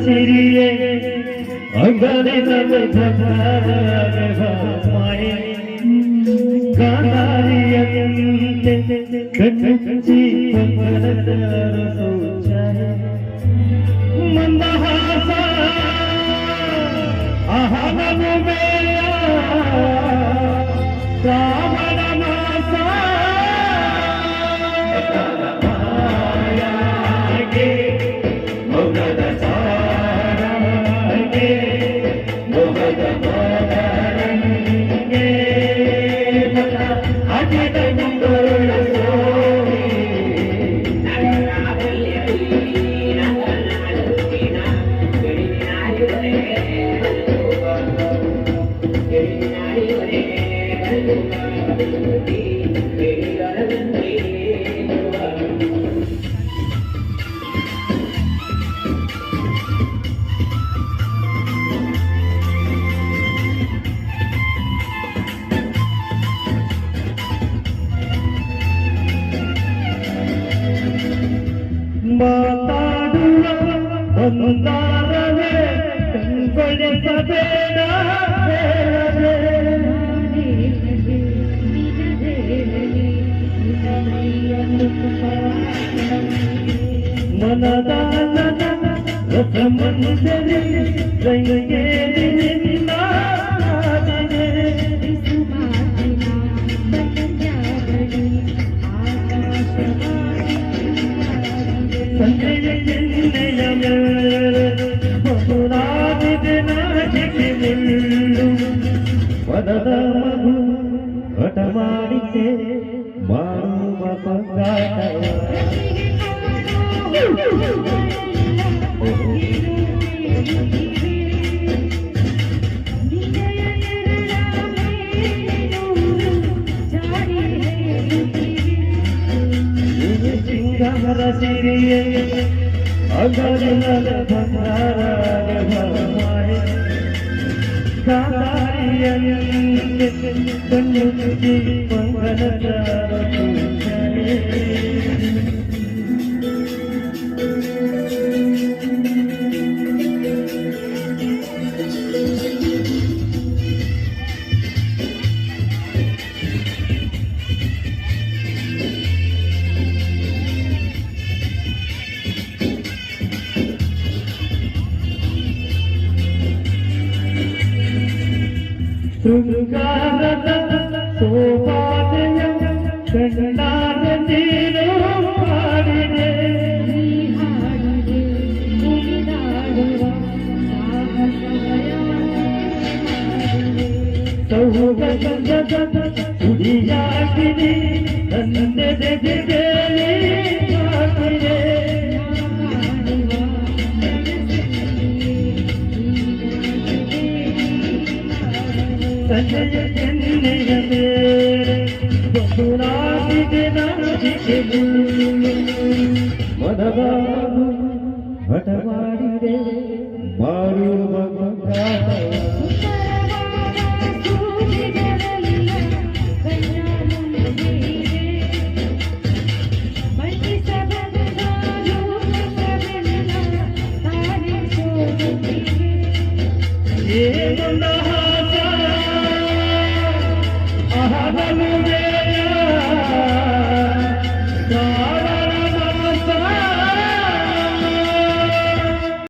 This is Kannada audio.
ಸಿರಿಯೇ ಅಂಗಲಿನಲ್ಲಿ ಮಾಯೆ ಗಾಂಧಾರಿಯಂತೆ ಕಣ್ಣಿ ಮಂದಹಾಸ ಅಹಮನು ಮೇಯ ಶ್ರಾವಣ ಮಾಸ ಮಾಯಾಗೆ ಮೊಗದ ಸಾರಾಗೆ ಮೊಗದ ಮಾದರಂಗೆ ಅಜಿತ ಮುಂದೊಳ್ಳ ಮಾತಾಡುವ ಒಂದಾರವೇ ಕಂಗೊಳಿಸಬೇಡ ಮನದಾನ ರಸಮಂಜರಿ ರೈಯೇರಿನಿಂದ ಸಂಜೆಯ ಎಣ್ಣೆಯ ಮಧುರಾದಿದೆ ನಾಚಿಕೆ ಮುಳ್ಳು ಪದದ ಮಧು ಹಠ ಮಾಡಿದೆ ಮಾಡುವ ಪಂಗಾಟವ ಸಿಂಗಮರ ಸಿರಿಯೇ ಅಗಲಿನದ ಬಂಗಾರ ಮಾಯೆ ಗಾಂಧಾರಿಯಂತೆ ಕಣ್ಣು ತುಟಿ ಮಂಗಲಚಾರ ಶೃಂಗಾರದ ಸೋಪಾನೆಯ ಕಣ್ಣಾದ ನೀರು ಹಾಡಿದೆ ಸೌಗಂಧದ ಸುಡಿಯಾಗಿದೆ ನನ್ನೆದೆಗೆ ಹಾಕಿದೆ ಸಂಜೆಯ ಎಣ್ಣೆಯ ಮೇಲೆ ಮಧುರಾದಿದೆ ನಾಚಿಕೆ ಮುಳ್ಳು ಮದದ ಹಠ ಮಾಡಿ